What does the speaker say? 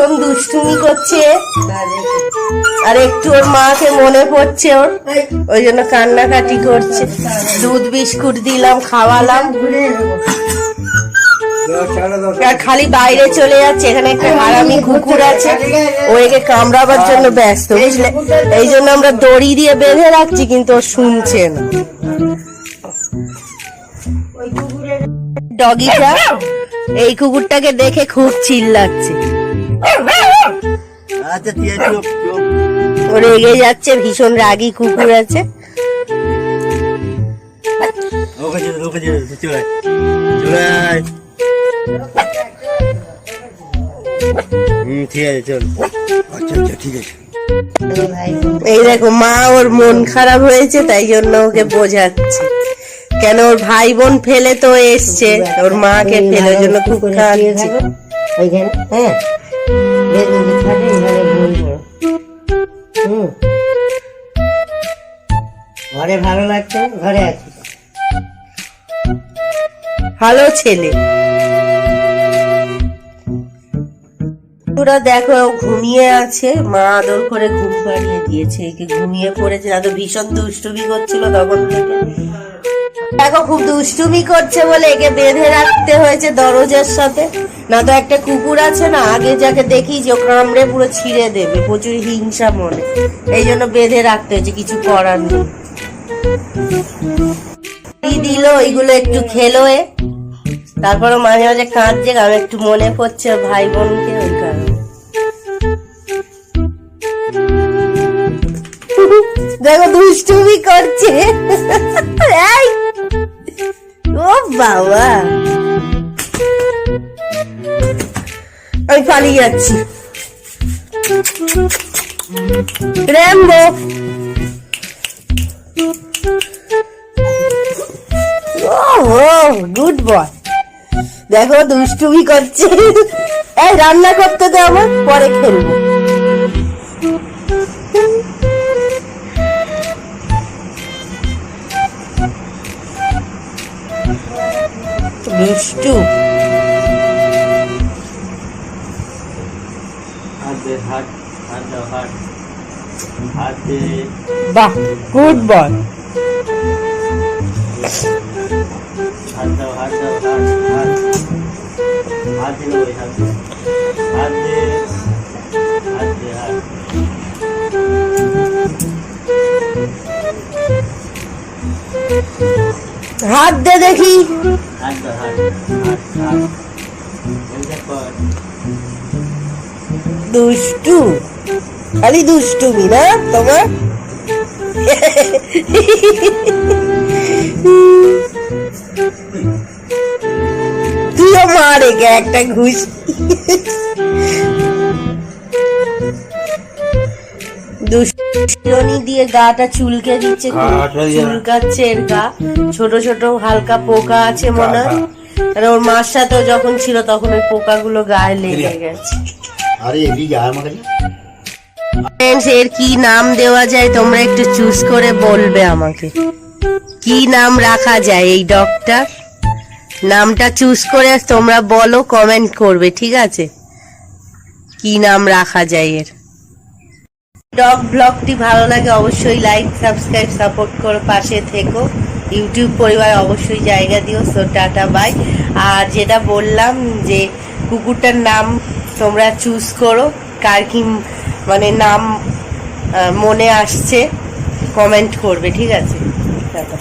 ভীষণ দুষ্টুমি করছে আর একটু ওর মাকে মনে পড়ছে ওর, ওই জন্য কান্নাকাটি করছে। দুধ বিস্কুট দিলাম, খাওয়ালাম, আর খালি বাইরে চলে যাচ্ছে। এখানে একটা হারামি কুকুর আছে, ও একে কামড়াবার জন্য ব্যস্ত, বুঝলে? এই জন্য আমরা দড়ি দিয়ে বেঁধে রাখছি, কিন্তু ও শুনছে না। ডগিটা, এই কুকুরটাকে দেখে খুব চিল্লাচ্ছে, ও রেগে যাচ্ছে, ভীষণ রাগী কুকুর আছে। ঠিক আছে, চল। আচ্ছা আচ্ছা, ঠিক আছে। এই দেখো, মা ওর মন খারাপ হয়েছে, তাই জন্য ওকে বোঝাচ্ছে। কেন, ওর ভাই বোন ফেলে তো এসছে, ওর মাকে ফেলে, ওই জন্য খুব কাঁদছে। ঘরে ভালো লাগছে, ঘরে আছি। ভালো ছেলে। ওরা দেখো ঘুমিয়ে আছে, মা আদর করে ঘুম পাড়িয়ে দিয়েছে, একে ঘুমিয়ে পড়েছে। না তো ভীষণ দুষ্টুমি করছিল তখন থেকে। দেখো খুব দুষ্টুমি করছে বলে একে বেঁধে রাখতে হয়েছে দরজার সাথে, না তো একটা কুকুর আছে না আগে, যাকে দেখি যে কামড়ে পুরো ছিঁড়ে দেবে, প্রচুর হিংসা মনে, এই জন্য বেঁধে রাখতে হয়েছে, কিছু করার নেই। দিল এইগুলো একটু খেলো, তারপরে মাঝে মাঝে কাঁদছে, আমি একটু মনে পড়ছে ভাই বোনকে, ওই কারণে। দেখো দুষ্টুমি করছে, ও বাবা, আমি পালিয়ে যাচ্ছি। Rambo, good boy. দেখো দুষ্টুমি করছে, এই রান্না করতে দে আমার, পরে খেলবো। দুষ্টু, বাহ, গুড বয়। হাত দে দেখি, দুষ্টু, খালি দুষ্টুমি না তোমার। তুইও মারে গে একটা ঘুষ। দুষ্টনি দিয়ে গাটা চুলকে দিচ্ছে, চুলকাচ্ছে এর গা, ছোট ছোট হালকা পোকা আছে মনে হয়, আর ওর মার সাথেও যখন ছিল তখন ওই পোকাগুলো গায়ে লেগে গেছে। এর কি নাম দেওয়া যায় তোমরা একটু চুজ করে বলবে আমাকে, কি নাম রাখা যায় এই ডগটার? নামটা চুজ করে তোমরা বলো, কমেন্ট করবে, ঠিক আছে? কি নাম রাখা যায় এর। ডগ ব্লগটি ভালো লাগে অবশ্যই লাইক, সাবস্ক্রাইব, সাপোর্ট করো, পাশে থেকো। ইউটিউব পরিবারে অবশ্যই জায়গা দিও। So tata, by. আর যেটা বললাম যে কুকুরটার নাম তোমরা চুজ করো, কার কি মানে নাম মনে আসছে কমেন্ট করবে, ঠিক আছে? টাটা।